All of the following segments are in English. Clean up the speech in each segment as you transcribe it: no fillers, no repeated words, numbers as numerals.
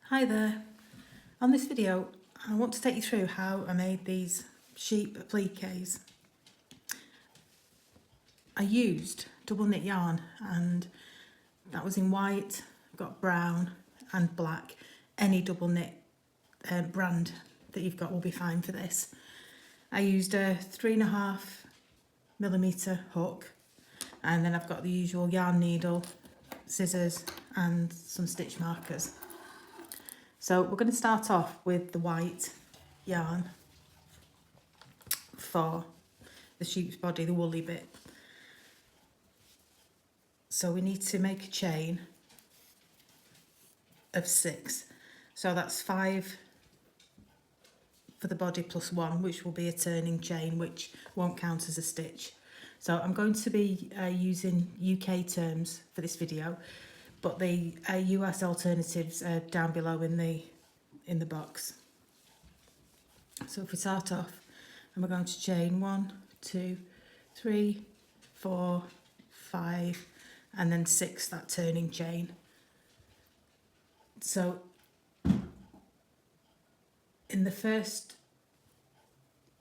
Hi there. On this video I want to take you through how I made these sheep appliques. I used double knit yarn and that was in white, got brown and black. Any double knit brand that you've got will be fine for this. I used a 3.5mm hook, and then I've got the usual yarn needle, scissors and some stitch markers. So we're going to start off with the white yarn for the sheep's body, the woolly bit. So we need to make a chain of 6. So that's 5 for the body plus 1, which will be a turning chain, which won't count as a stitch. So I'm going to be using UK terms for this video, but the US alternatives are down below in the box. So if we start off, and we're going to chain 1, 2, 3, 4, 5, and then 6, that turning chain. So in the first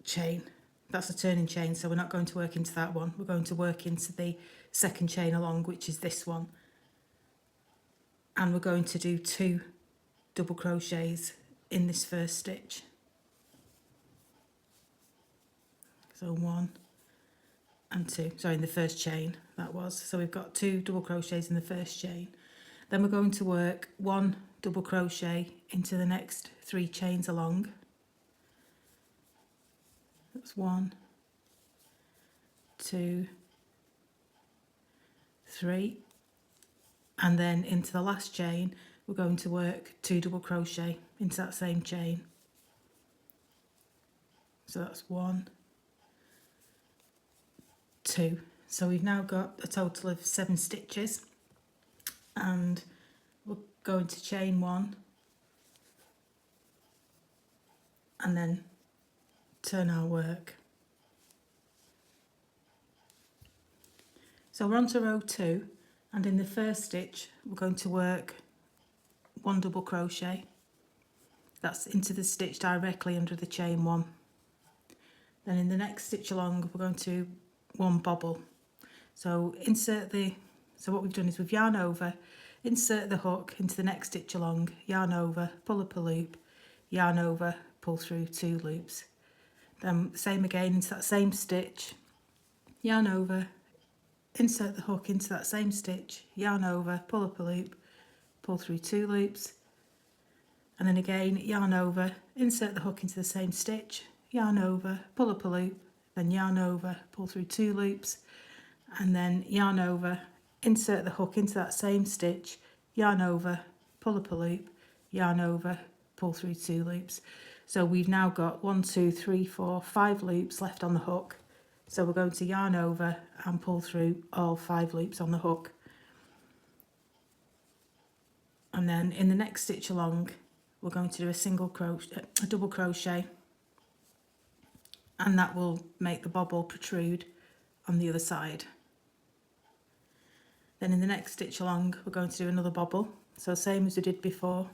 chain, that's a turning chain, so we're not going to work into that one. We're going to work into the second chain along, which is this one. And we're going to do 2 double crochets in this first stitch. So 1 and 2, sorry, in the first chain that was. So we've got 2 double crochets in the first chain. Then we're going to work 1 double crochet into the next 3 chains along. That's 1, 2, 3, and then into the last chain we're going to work 2 double crochet into that same chain. So that's 1, 2. So we've now got a total of 7 stitches, and we're going to chain 1 and then turn our work. So we're on to row 2, and in the first stitch we're going to work 1 double crochet. That's into the stitch directly under the chain 1. Then in the next stitch along we're going to 1 bobble. So so what we've done is we've yarn over, insert the hook into the next stitch along, yarn over, pull up a loop, yarn over, pull through 2 loops. Then same again into that same stitch, yarn over, insert the hook into that same stitch, yarn over, pull up a loop, pull through 2 loops, and then again yarn over, insert the hook into the same stitch, yarn over, pull up a loop, then yarn over, pull through 2 loops, and then yarn over, insert the hook into that same stitch, yarn over, pull up a loop, yarn over, pull through 2 loops. So we've now got 1, 2, 3, 4, 5 loops left on the hook. So we're going to yarn over and pull through all 5 loops on the hook. And then in the next stitch along, we're going to do a double crochet, and that will make the bobble protrude on the other side. Then in the next stitch along, we're going to do another bobble. So same as we did before.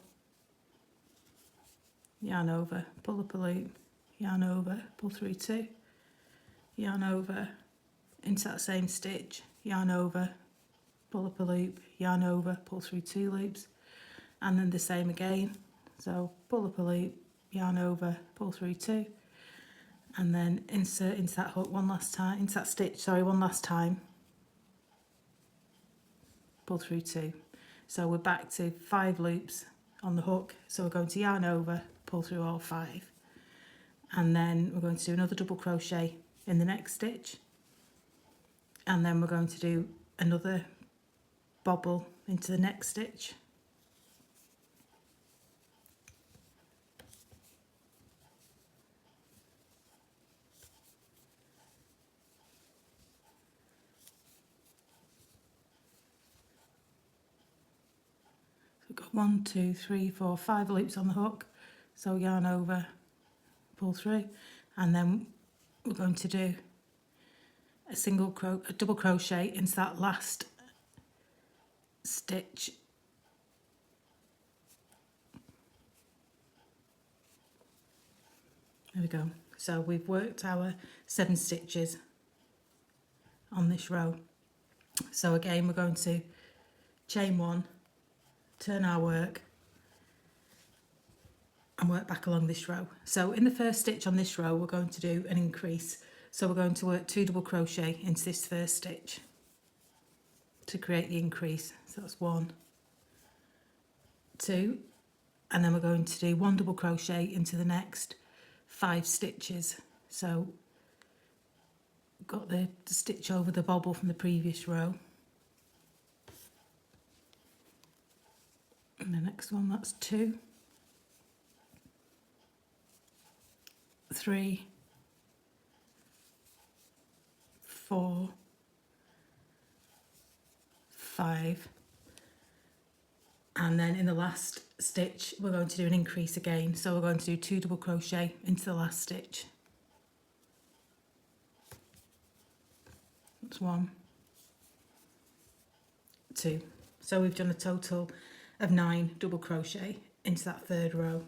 Yarn over, pull up a loop, yarn over, pull through 2, yarn over, into that same stitch, yarn over, pull up a loop, yarn over, pull through 2 loops, and then the same again. So pull up a loop, yarn over, pull through 2, and then insert into that hook one last time, into that stitch, sorry, one last time, pull through 2. So we're back to 5 loops on the hook. So we're going to yarn over, pull through all 5, and then we're going to do another double crochet in the next stitch, and then we're going to do another bobble into the next stitch. We've got 1, 2, 3, 4, 5 loops on the hook, so yarn over, pull through, and then we're going to do a double crochet into that last stitch we go. So we've worked our 7 stitches on this row. So again, we're going to chain 1, turn our work and work back along this row. So in the first stitch on this row, we're going to do an increase. So we're going to work 2 double crochet into this first stitch to create the increase. So that's 1, 2, and then we're going to do 1 double crochet into the next 5 stitches. So got the stitch over the bobble from the previous row. And the next one, that's 2, 3, 4, 5, and then in the last stitch we're going to do an increase again. So we're going to do 2 double crochet into the last stitch. That's 1, 2. So we've done a total of 9 double crochet into that third row.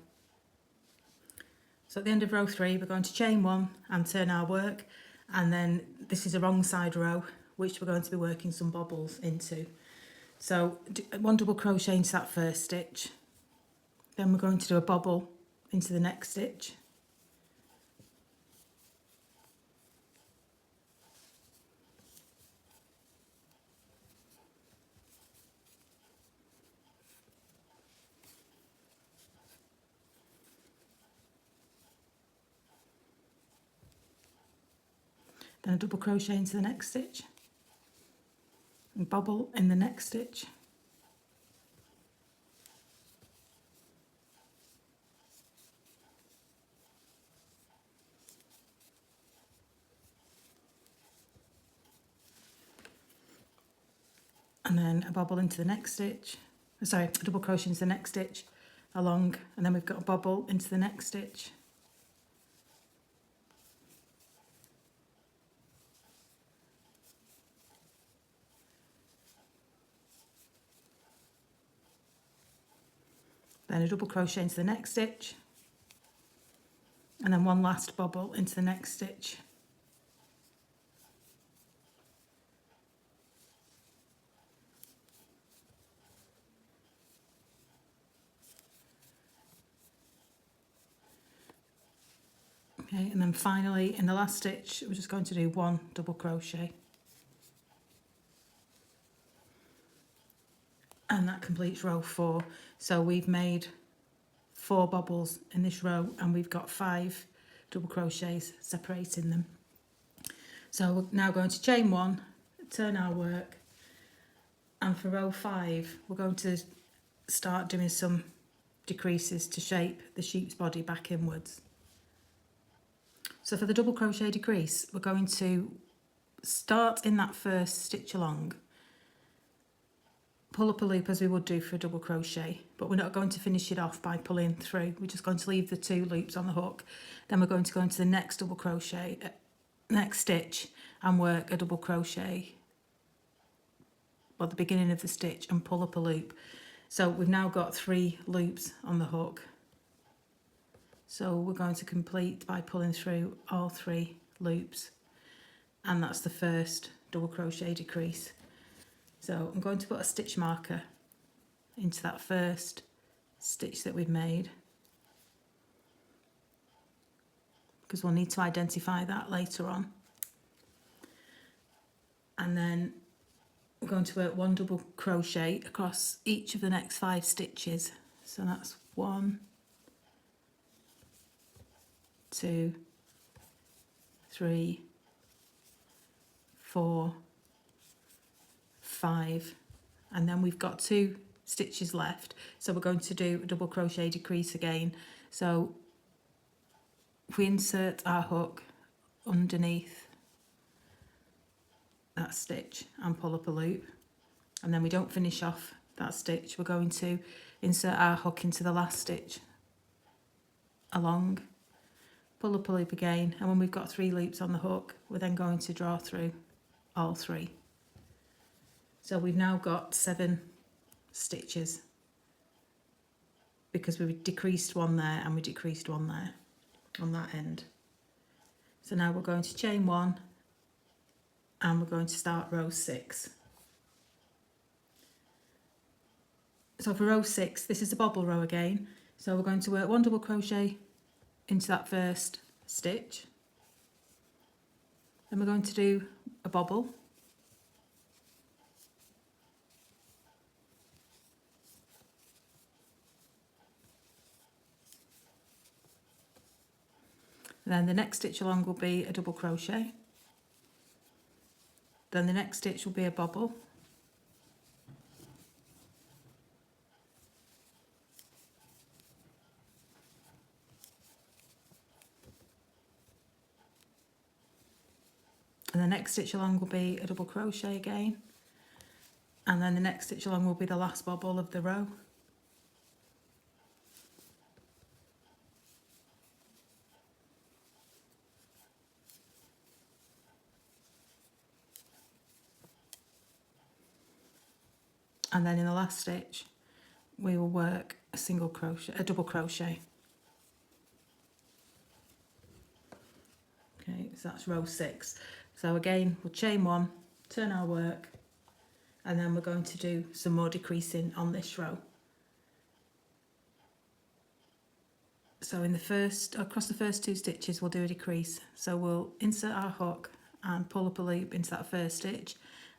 So at the end of row 3, we're going to chain 1 and turn our work, and then this is a wrong side row which we're going to be working some bobbles into. So 1 double crochet into that first stitch, then we're going to do a bobble into the next stitch, then a double crochet into the next stitch, and bobble in the next stitch, and then a bobble into the next stitch, sorry, a double crochet into the next stitch along, and then we've got a bobble into the next stitch, then a double crochet into the next stitch, and then 1 last bobble into the next stitch, okay, and then finally in the last stitch we're just going to do 1 double crochet, and that completes row 4. So we've made 4 bobbles in this row and we've got 5 double crochets separating them. So we're now going to chain 1, turn our work, and for row 5 we're going to start doing some decreases to shape the sheep's body back inwards. So for the double crochet decrease, we're going to start in that first stitch along, pull up a loop as we would do for a double crochet, but we're not going to finish it off by pulling through. We're just going to leave the 2 loops on the hook. Then we're going to go into the next double crochet, next stitch, and work a double crochet at the beginning of the stitch and pull up a loop. So we've now got 3 loops on the hook. So we're going to complete by pulling through all 3 loops, and that's the first double crochet decrease. So I'm going to put a stitch marker into that first stitch that we've made, because we'll need to identify that later on. And then we're going to work 1 double crochet across each of the next 5 stitches. So that's 1, 2, 3, 4, 5, and then we've got 2 stitches left, so we're going to do a double crochet decrease again. So if we insert our hook underneath that stitch and pull up a loop, and then we don't finish off that stitch, we're going to insert our hook into the last stitch along, pull up a loop again, and when we've got 3 loops on the hook, we're then going to draw through all 3. So we've now got 7 stitches, because we decreased 1 there and we decreased 1 there on that end. So now we're going to chain 1 and we're going to start row 6. So for row 6, this is a bobble row again. So we're going to work 1 double crochet into that first stitch. Then we're going to do a bobble. Then the next stitch along will be a double crochet. Then the next stitch will be a bobble. And the next stitch along will be a double crochet again. And then the next stitch along will be the last bobble of the row. And then in the last stitch we will work a double crochet. Okay, so that's row 6. So again we'll chain 1, turn our work, and then we're going to do some more decreasing on this row. So in the across the first 2 stitches we'll do a decrease. So we'll insert our hook and pull up a loop into that first stitch,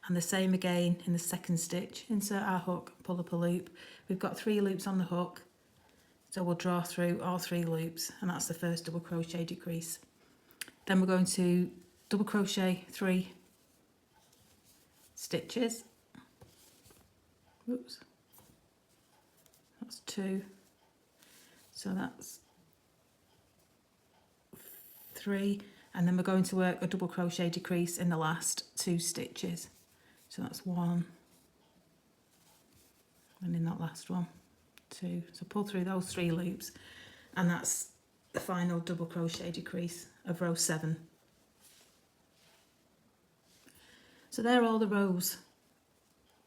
and the same again in the second stitch, insert our hook, pull up a loop. We've got 3 loops on the hook, so we'll draw through all 3 loops, and that's the first double crochet decrease. Then we're going to double crochet 3 stitches. Oops, that's 2, so that's 3, and then we're going to work a double crochet decrease in the last 2 stitches. So that's 1, and in that last one 2. So pull through those 3 loops, and that's the final double crochet decrease of row 7. So they're all the rows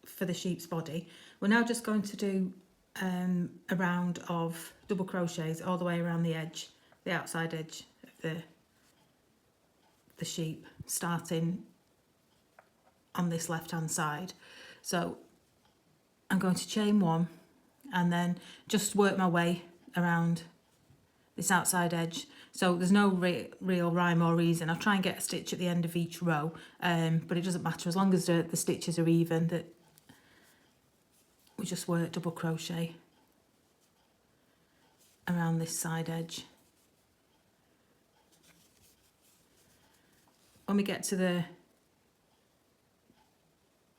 for the sheep's body. We're now just going to do a round of double crochets all the way around the edge, the outside edge of the sheep, starting on this left hand side. So I'm going to chain 1 and then just work my way around this outside edge. So there's no real rhyme or reason. I'll try and get a stitch at the end of each row, but it doesn't matter as long as the stitches are even, that we just work double crochet around this side edge. When we get to the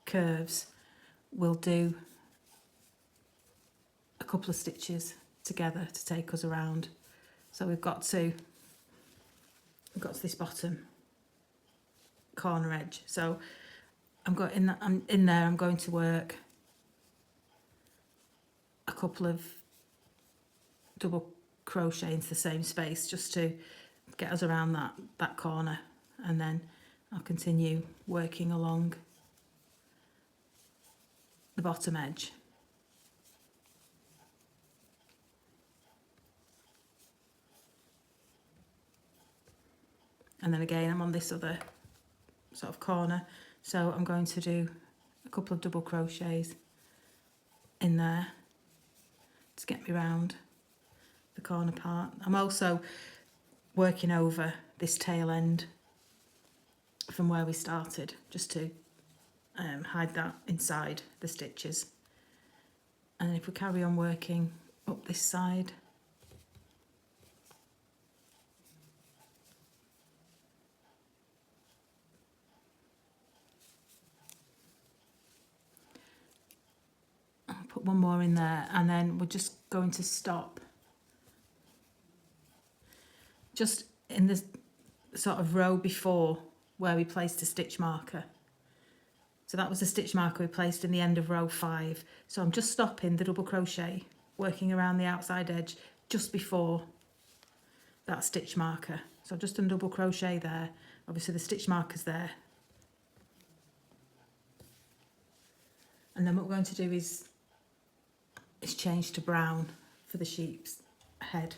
curves, we'll do a couple of stitches together to take us around. So we've got to this bottom corner edge. So I'm in there. I'm going to work a couple of double crochet into the same space just to get us around that corner, and then I'll continue working along the bottom edge. And then again I'm on this other sort of corner, so I'm going to do a couple of double crochets in there to get me round the corner part. I'm also working over this tail end from where we started, just to hide that inside the stitches. And then if we carry on working up this side, I'll put one more in there, and then we're just going to stop just in the sort of row before where we placed a stitch marker. So that was the stitch marker we placed in the end of row 5. So I'm just stopping the double crochet, working around the outside edge just before that stitch marker. So I've just done double crochet there. Obviously the stitch marker's there. And then what we're going to do is change to brown for the sheep's head.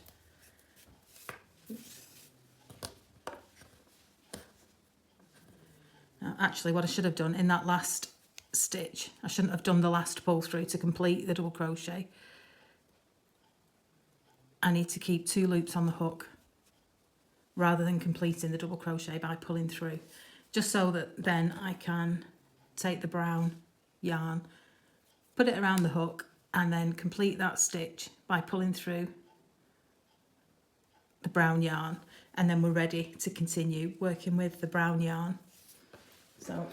Actually, what I should have done in that last stitch, I shouldn't have done the last pull through to complete the double crochet. I need to keep 2 loops on the hook rather than completing the double crochet by pulling through, just so that then I can take the brown yarn, put it around the hook, and then complete that stitch by pulling through the brown yarn, and then we're ready to continue working with the brown yarn. So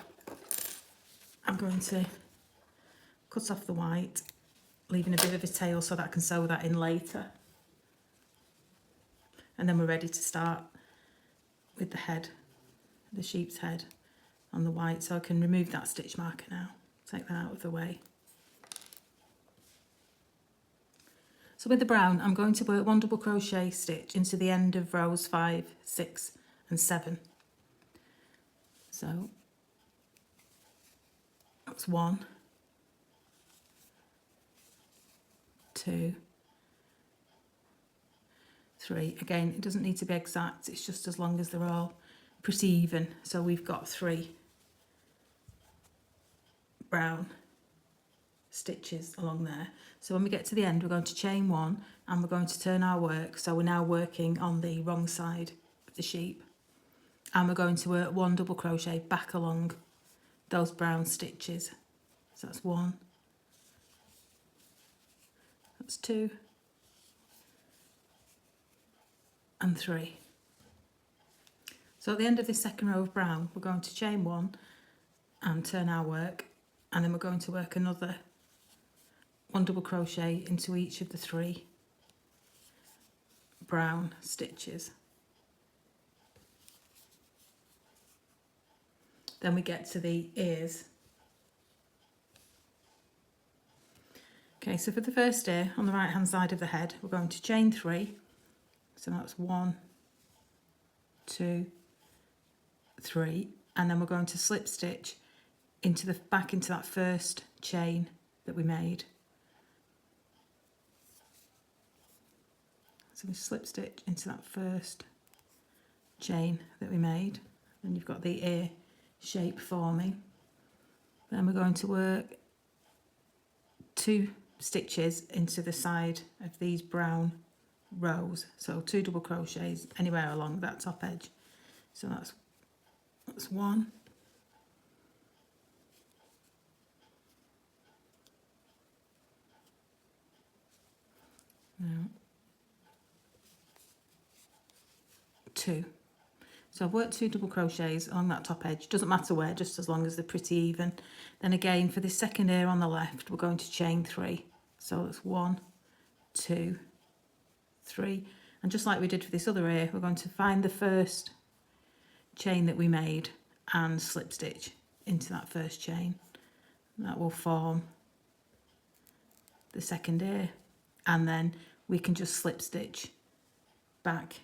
I'm going to cut off the white, leaving a bit of a tail so that I can sew that in later. And then we're ready to start with the head, the sheep's head on the white. So I can remove that stitch marker now, take that out of the way. So with the brown, I'm going to work 1 double crochet stitch into the end of rows 5, 6 and 7. So that's 1, 2, 3. Again, it doesn't need to be exact, it's just as long as they're all pretty even. So we've got 3 brown stitches along there. So when we get to the end, we're going to chain 1 and we're going to turn our work. So we're now working on the wrong side of the sheep, and we're going to work 1 double crochet back along those brown stitches. So that's 1, that's 2 and 3. So at the end of this second row of brown, we're going to chain 1 and turn our work, and then we're going to work another 1 double crochet into each of the 3 brown stitches. Then we get to the ears. Okay, so for the first ear on the right hand side of the head, we're going to chain 3. So that's 1, 2, 3, and then we're going to slip stitch into the back into that first chain that we made. So we slip stitch into that first chain that we made, and you've got the ear shape forming. Then we're going to work 2 stitches into the side of these brown rows, so 2 double crochets anywhere along that top edge. So that's 1, now 2. So I've worked 2 double crochets along that top edge, doesn't matter where, just as long as they're pretty even. Then again, for this second ear on the left, we're going to chain 3. So it's 1, 2, 3, and just like we did for this other ear, we're going to find the first chain that we made and slip stitch into that first chain. That will form the second ear, and then we can just slip stitch back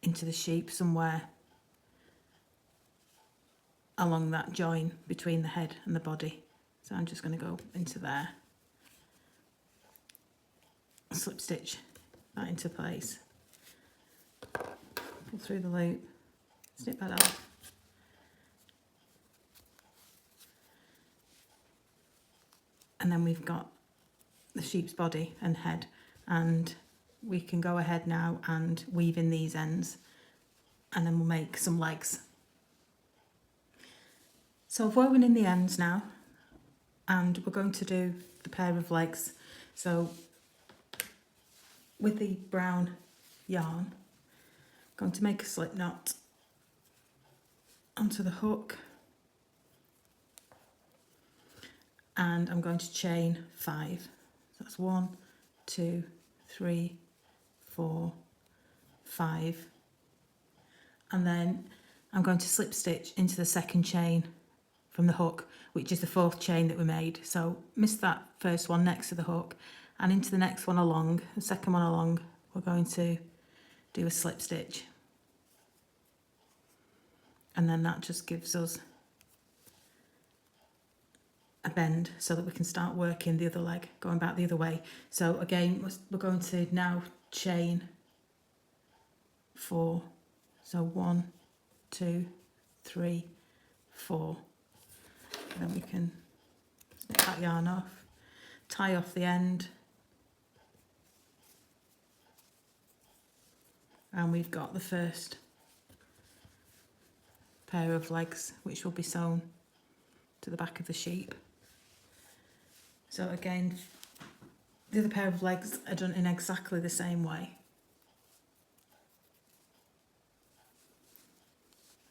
into the sheep somewhere along that join between the head and the body. So I'm just going to go into there, slip stitch that into place, pull through the loop, snip that off, and then we've got the sheep's body and head, and we can go ahead now and weave in these ends, and then we'll make some legs. So I've woven in the ends now, and we're going to do the pair of legs. So with the brown yarn, I'm going to make a slip knot onto the hook, and I'm going to chain 5. So that's 1, 2, 3, 4, 5, and then I'm going to slip stitch into the second chain from the hook, which is the 4th chain that we made. So miss that first one next to the hook, and into the next one along, the second one along, we're going to do a slip stitch, and then that just gives us a bend so that we can start working the other leg, going back the other way. So again, we're going to now chain 4. So 1, 2, 3, 4. And then we can snip that yarn off, tie off the end, and we've got the first pair of legs which will be sewn to the back of the sheep. So again, the other pair of legs are done in exactly the same way.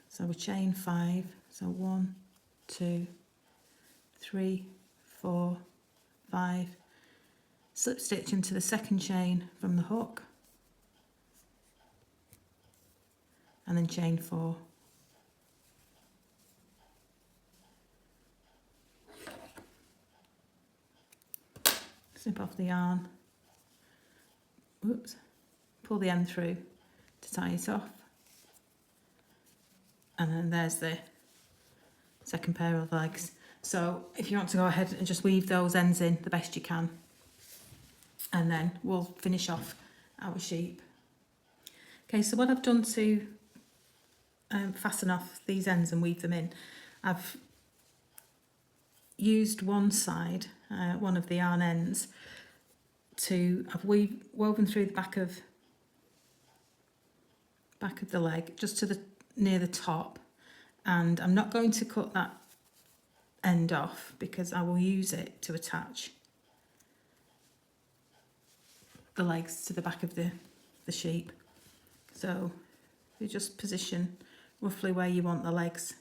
So we chain 5, so 1, 2, 3, 4, 5, slip stitch into the second chain from the hook, and then chain 4. Snip off the yarn, whoops, pull the end through to tie it off, and then there's the second pair of legs. So if you want to go ahead and just weave those ends in the best you can, and then we'll finish off our sheep. Okay, so what I've done to fasten off these ends and weave them in, I've used one side, one of the yarn ends, I've woven through the back of the leg just to the near the top, and I'm not going to cut that end off because I will use it to attach the legs to the back of the sheep. So you just position roughly where you want the legs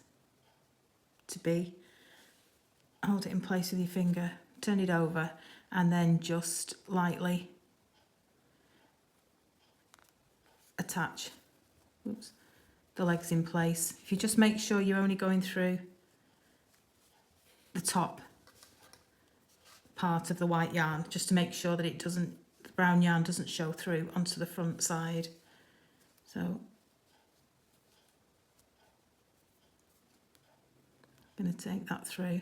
to be, hold it in place with your finger, turn it over, and then just lightly attach the legs in place. If you just make sure you're only going through the top part of the white yarn, just to make sure that the brown yarn doesn't show through onto the front side. So I'm going to take that through,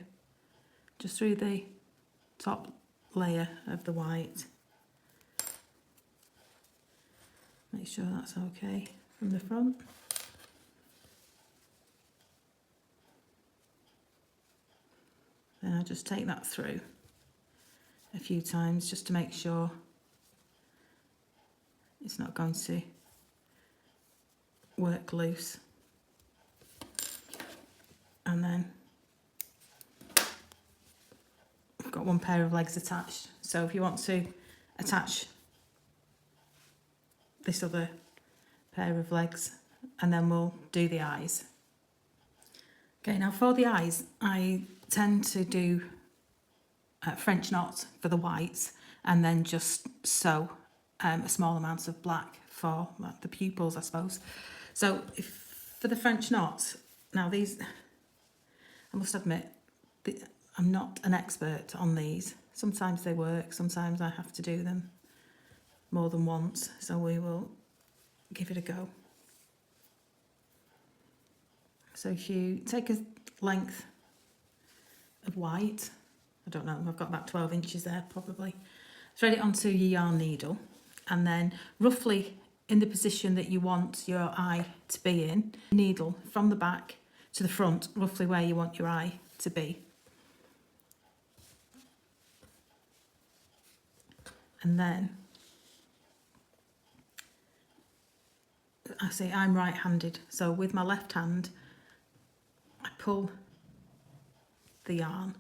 just through the top layer of the white. Make sure that's okay from the front. Then I'll just take that through a few times just to make sure it's not going to work loose. And then I've got one pair of legs attached. So if you want to attach this other pair of legs, and then we'll do the eyes. Okay, now for the eyes, I tend to do French knots for the whites, and then just sew a small amount of black for the pupils, I suppose. So for the French knots, now these, I must admit, I'm not an expert on these. Sometimes they work, sometimes I have to do them more than once, so we will give it a go. So if you take a length of white, I don't know, I've got about 12 inches there probably, thread it onto your yarn needle, and then roughly in the position that you want your eye to be in, needle from the back to the front, roughly where you want your eye to be. And then, I say I'm right-handed, so with my left hand, I pull the yarn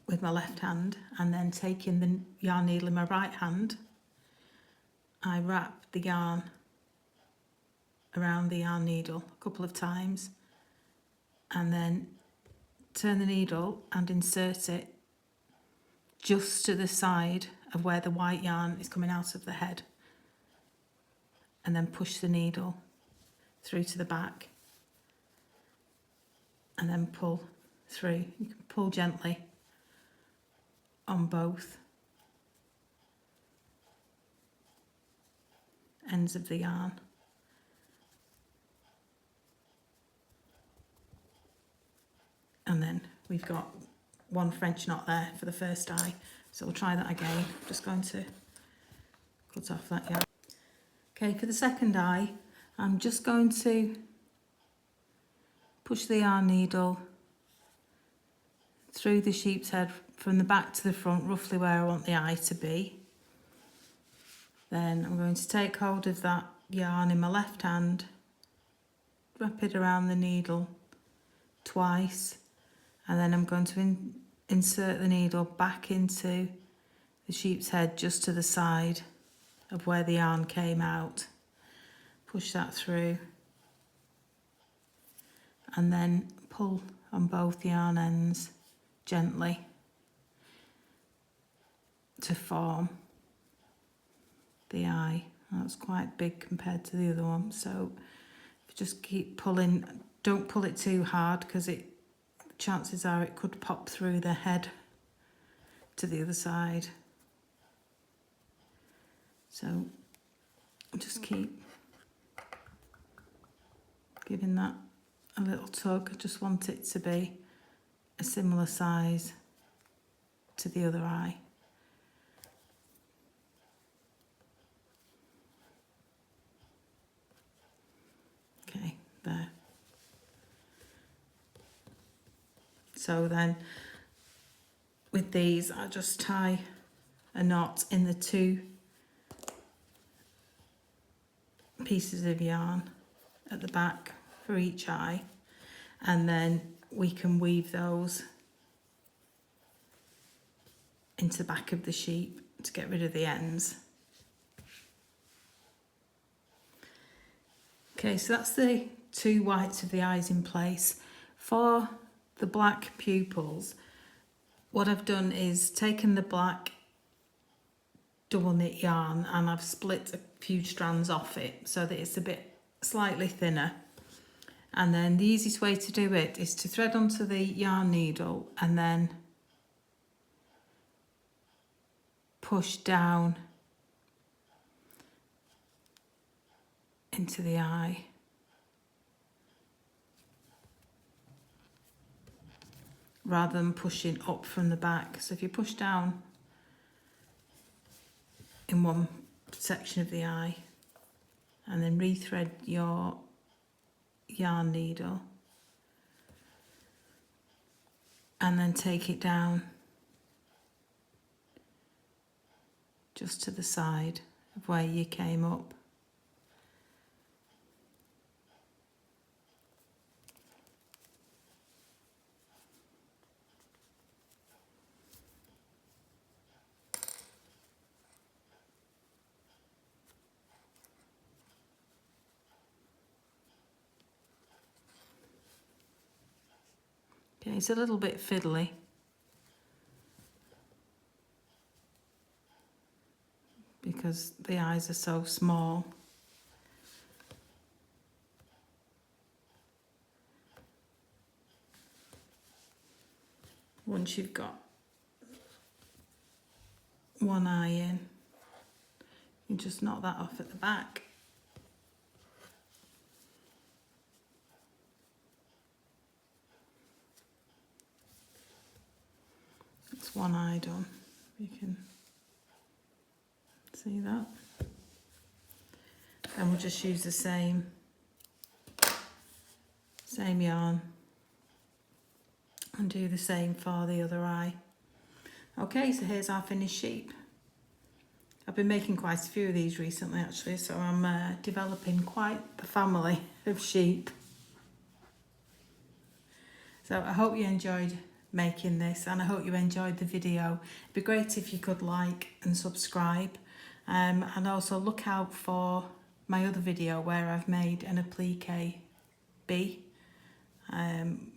with my left hand, and then taking the yarn needle in my right hand, I wrap the yarn around the yarn needle a couple of times, and then turn the needle and insert it just to the side of where the white yarn is coming out of the head, and then push the needle through to the back, and then pull through. You can pull gently on both ends of the yarn. And then we've got one French knot there for the first eye. So we'll try that again. Just going to cut off that yarn. Okay, for the second eye, I'm just going to push the yarn needle through the sheep's head from the back to the front, roughly where I want the eye to be. Then I'm going to take hold of that yarn in my left hand, wrap it around the needle twice, and then I'm going to insert the needle back into the sheep's head just to the side of where the yarn came out. Push that through and then pull on both yarn ends gently to form the eye. That's quite big compared to the other one, so just keep pulling. Don't pull it too hard because chances are it could pop through the head to the other side. So just keep giving that a little tug. I just want it to be a similar size to the other eye. Okay, there. So then with these, I just tie a knot in the two pieces of yarn at the back for each eye, and then we can weave those into the back of the sheep to get rid of the ends. Okay, so that's the two whites of the eyes in place. For the black pupils, what I've done is taken the black double knit yarn and I've split a few strands off it so that it's a bit slightly thinner. And then the easiest way to do it is to thread onto the yarn needle and then push down into the eye. Rather than pushing up from the back. So if you push down in one section of the eye and then rethread your yarn needle and then take it down just to the side of where you came up. Okay, it's a little bit fiddly because the eyes are so small. Once you've got one eye in, you just knock that off at the back. It's one eye done. You can see that. And we'll just use the same yarn and do the same for the other eye. Okay, so here's our finished sheep. I've been making quite a few of these recently actually, so I'm developing quite the family of sheep. So I hope you enjoyed making this and I hope you enjoyed the video. It'd be great if you could like and subscribe, and also look out for my other video where I've made an applique bee.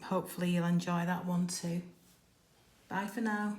Hopefully you'll enjoy that one too. Bye for now.